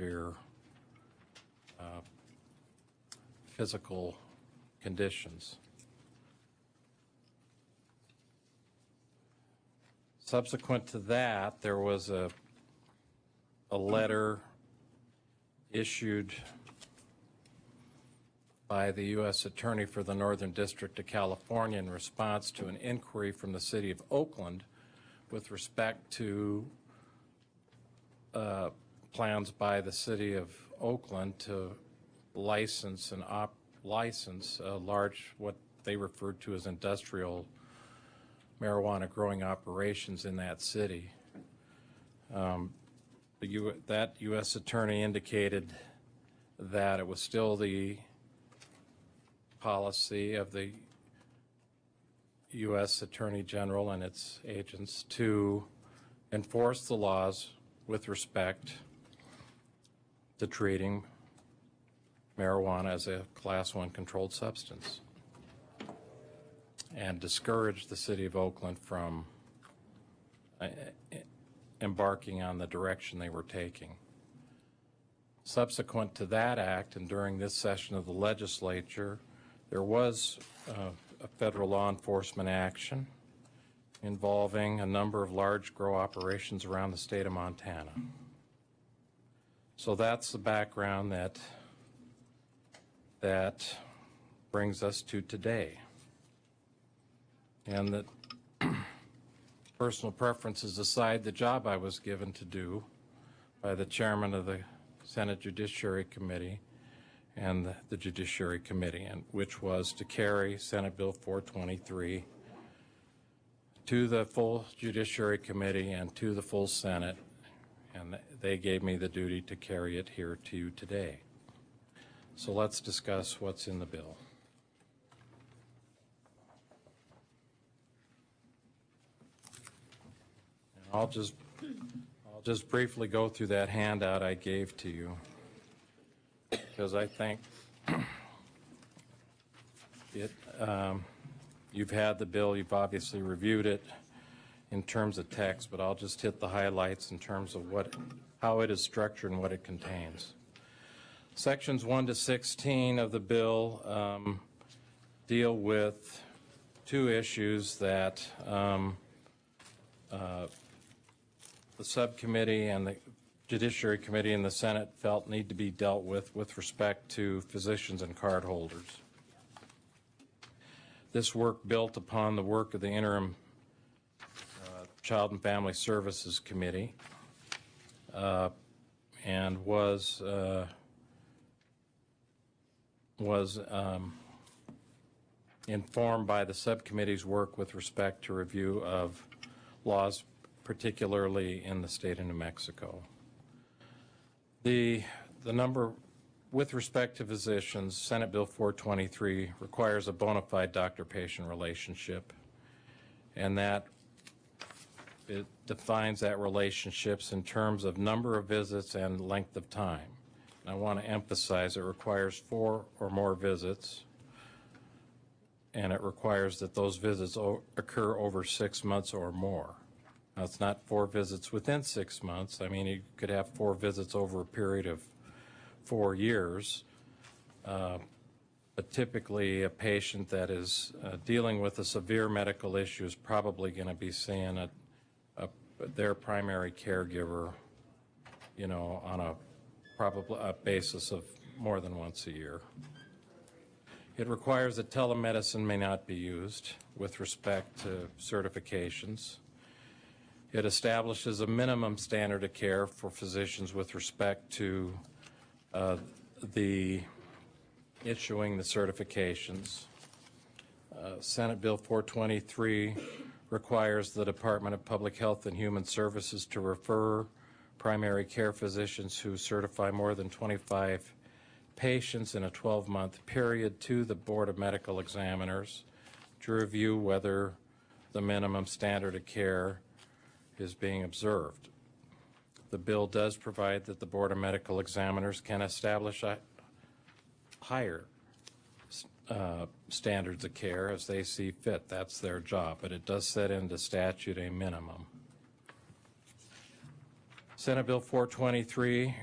severe physical conditions. Subsequent to that, there was a letter issued by the U.S. Attorney for the Northern District of California in response to an inquiry from the City of Oakland with respect to plans by the City of Oakland to license large, what they referred to as industrial marijuana growing operations in that city. That U.S. Attorney indicated that it was still the policy of the U.S. Attorney General and its agents to enforce the laws with respect to treating marijuana as a Class 1 controlled substance, and discourage the City of Oakland from embarking on the direction they were taking. Subsequent to that act, and during this session of the legislature, there was a federal law enforcement action involving a number of large grow operations around the state of Montana. So that's the background that brings us to today. And that personal preferences aside, the job I was given to do by the chairman of the Senate Judiciary Committee and the Judiciary Committee, and which was to carry Senate Bill 423 to the full Judiciary Committee and to the full Senate, and they gave me the duty to carry it here to you today. So let's discuss what's in the bill. And I'll just briefly go through that handout I gave to you, because I think you've had the bill, you've obviously reviewed it in terms of text, but I'll just hit the highlights in terms of how it is structured and what it contains. Sections 1 to 16 of the bill deal with two issues that the subcommittee and the Judiciary Committee and the Senate felt need to be dealt with respect to physicians and card holders. This work built upon the work of the interim Child and Family Services Committee and was informed by the subcommittee's work with respect to review of laws, particularly in the state of New Mexico. The number with respect to physicians, Senate Bill 423 requires a bona fide doctor-patient relationship, and that it defines that relationships in terms of number of visits and length of time. And I want to emphasize it requires 4 or more visits, and it requires that those visits occur over 6 months or more. Now, it's not 4 visits within 6 months. I mean, you could have 4 visits over a period of 4 years, but typically a patient that is dealing with a severe medical issue is probably going to be seeing their primary caregiver, on a basis of more than once a year. It requires that telemedicine may not be used with respect to certifications. It establishes a minimum standard of care for physicians with respect to the issuing the certifications. Senate Bill 423 requires the Department of Public Health and Human Services to refer primary care physicians who certify more than 25 patients in a 12-month period to the Board of Medical Examiners to review whether the minimum standard of care is being observed. The bill does provide that the Board of Medical Examiners can establish higher standards of care as they see fit. That's their job, but it does set into statute a minimum. Senate Bill 423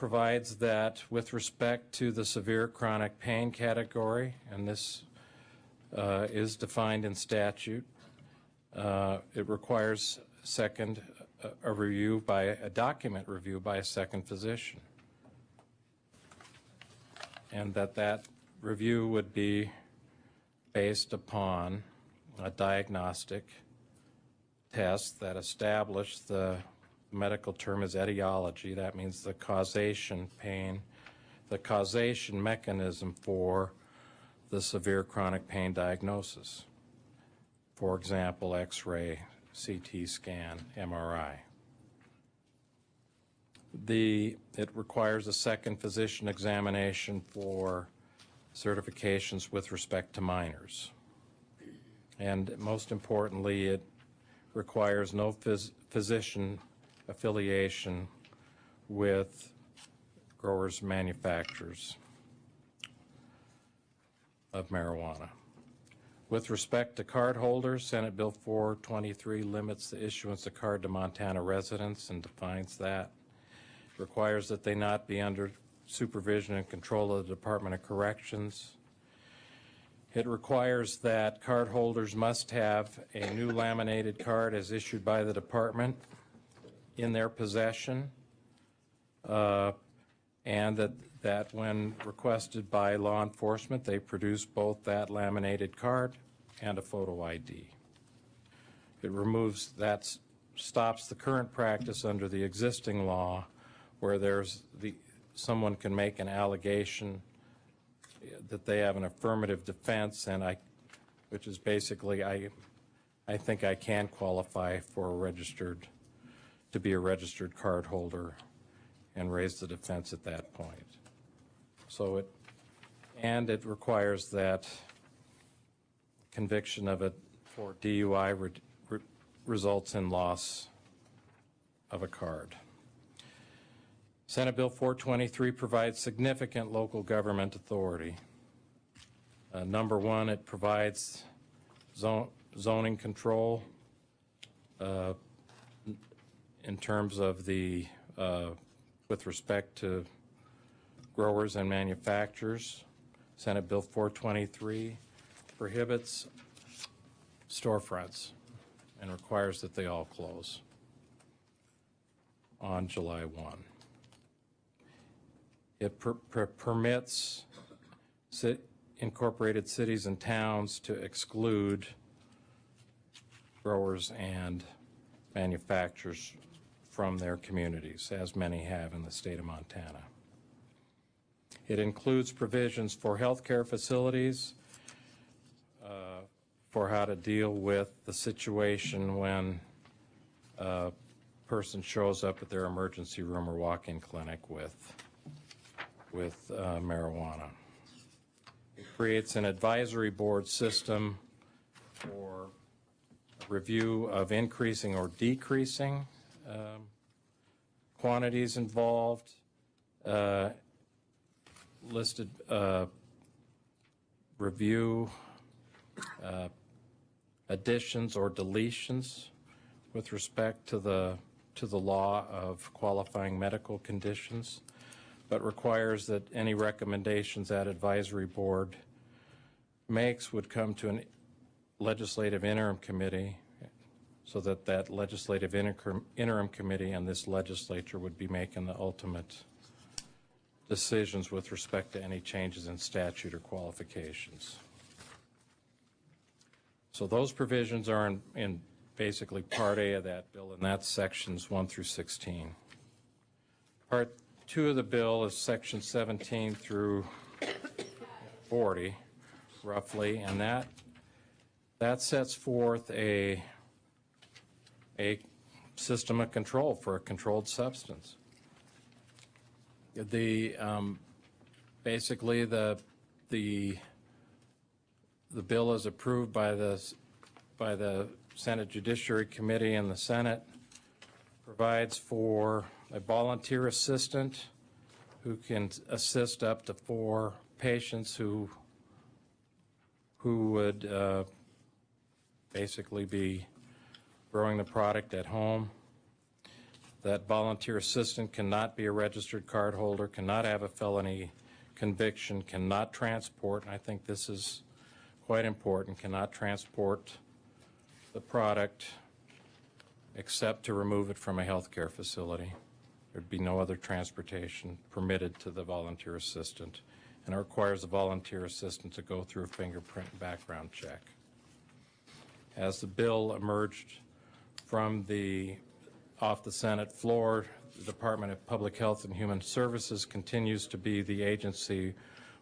provides that with respect to the severe chronic pain category, and this is defined in statute, it requires a document review by a second physician, and that review would be based upon a diagnostic test that established the medical term is etiology. That means the causation mechanism for the severe chronic pain diagnosis. For example, X-ray, CT scan, MRI. It requires a second physician examination for certifications with respect to minors. And most importantly, it requires no physician affiliation with growers, manufacturers of marijuana. With respect to card holders, Senate Bill 423 limits the issuance of card to Montana residents and defines that. It requires that they not be under supervision and control of the Department of Corrections. It requires that card holders must have a new laminated card as issued by the department in their possession, and that when requested by law enforcement, they produce both that laminated card and a photo ID. It stops the current practice under the existing law where someone can make an allegation that they have an affirmative defense, which is basically, I think I can qualify for to be a registered card holder and raise the defense at that point. So it requires that conviction of it for DUI results in loss of a card. Senate Bill 423 provides significant local government authority. Number one, it provides zoning control in terms of with respect to growers and manufacturers. Senate Bill 423 prohibits storefronts and requires that they all close on July 1. It permits incorporated cities and towns to exclude growers and manufacturers from their communities, as many have in the state of Montana. It includes provisions for healthcare facilities, for how to deal with the situation when a person shows up at their emergency room or walk-in clinic with marijuana. It creates an advisory board system for review of increasing or decreasing quantities involved, listed review additions or deletions with respect to the law of qualifying medical conditions, but requires that any recommendations that advisory board makes would come to an legislative interim committee, so that legislative interim committee and this legislature would be making the ultimate decisions with respect to any changes in statute or qualifications. So those provisions are in basically Part A of that bill, and that's sections 1 through 16. Part 2 of the bill is section 17 through 40, roughly, and that sets forth a system of control for a controlled substance. Basically the bill is approved by the Senate Judiciary Committee, and the Senate provides for a volunteer assistant who can assist up to 4 patients who would basically be growing the product at home. that volunteer assistant cannot be a registered card holder, cannot have a felony conviction, cannot transport, and I think this is quite important, cannot transport the product except to remove it from a healthcare facility. There'd be no other transportation permitted to the volunteer assistant, and it requires the volunteer assistant to go through a fingerprint and background check. As the bill emerged from off the Senate floor, the Department of Public Health and Human Services continues to be the agency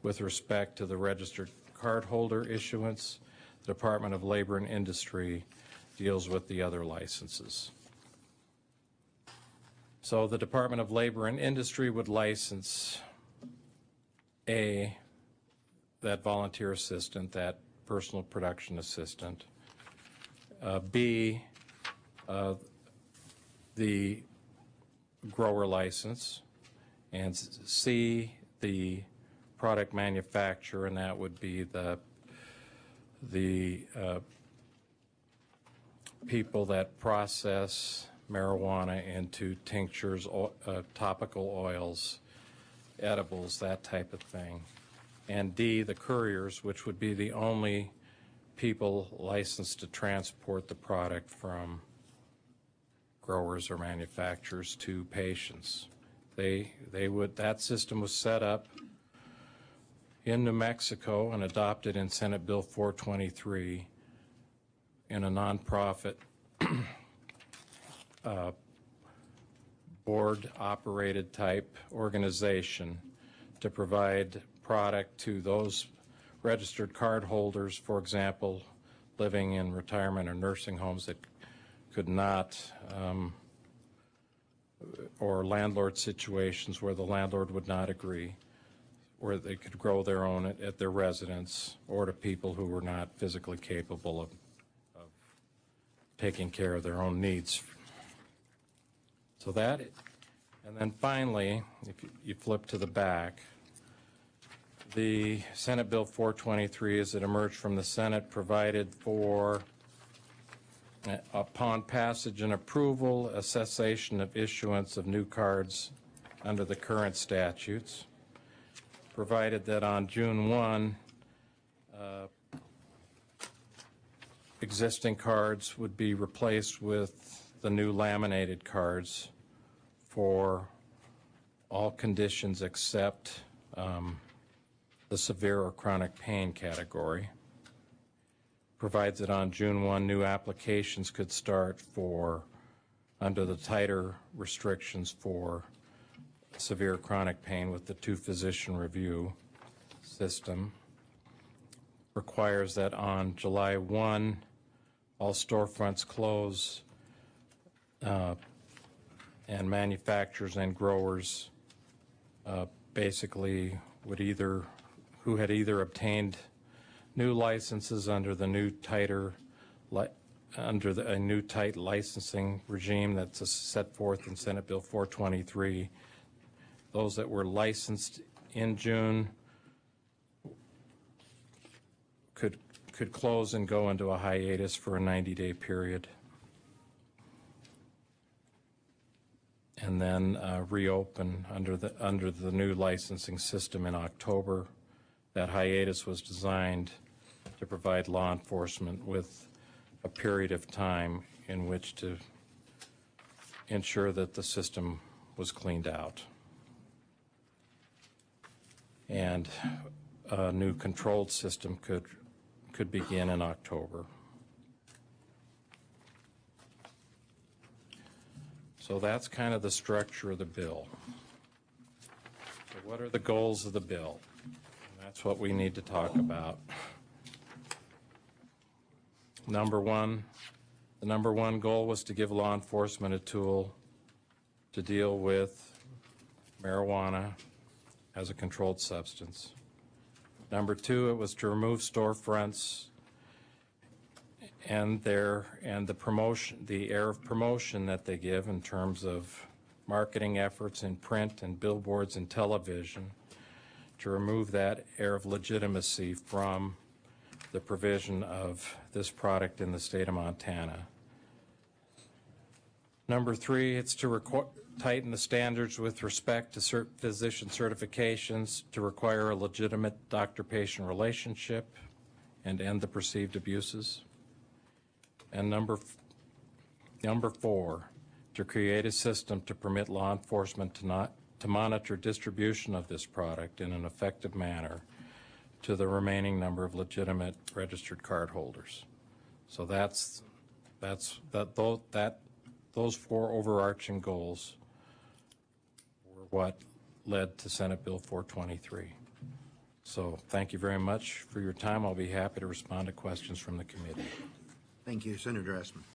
with respect to the registered card holder issuance. The Department of Labor and Industry deals with the other licenses. So the Department of Labor and Industry would license A, that volunteer assistant, that personal production assistant, B, the grower license, and C, the product manufacturer, and that would be the people that process marijuana into tinctures, topical oils, edibles, that type of thing. And D, the couriers, which would be the only people licensed to transport the product from growers or manufacturers to patients. That system was set up in New Mexico and adopted in Senate Bill 423 in a nonprofit board-operated type organization to provide product to those registered card holders, for example, living in retirement or nursing homes that could not, or landlord situations where the landlord would not agree, where they could grow their own at their residence, or to people who were not physically capable of taking care of their own needs. So that, and then finally, if you flip to the back, the Senate Bill 423, as it emerged from the Senate, provided for, upon passage and approval, a cessation of issuance of new cards under the current statutes, provided that on June 1, existing cards would be replaced with the new laminated cards for all conditions except the severe or chronic pain category. Provides that on June 1, new applications could start under the tighter restrictions for severe chronic pain with the 2-physician review system. Requires that on July 1, all storefronts close and manufacturers and growers basically who had either obtained new licenses under the new a new tight licensing regime that's set forth in Senate Bill 423. Those that were licensed in June could close and go into a hiatus for a 90-day period, and then reopen under the new licensing system in October. That hiatus was designed to provide law enforcement with a period of time in which to ensure that the system was cleaned out. And a new controlled system could begin in October. So that's kind of the structure of the bill. So what are the goals of the bill? And that's what we need to talk about. The number one goal was to give law enforcement a tool to deal with marijuana as a controlled substance. Number two, it was to remove storefronts and the promotion, the air of promotion that they give in terms of marketing efforts in print and billboards and television, to remove that air of legitimacy from the provision of this product in the state of Montana. Number 3, it's to tighten the standards with respect to physician certifications to require a legitimate doctor-patient relationship and end the perceived abuses. And number 4, to create a system to permit law enforcement to monitor distribution of this product in an effective manner to the remaining number of legitimate registered card holders. So those 4 overarching goals were what led to Senate Bill 423. So thank you very much for your time. I'll be happy to respond to questions from the committee. Thank you, Senator Essman.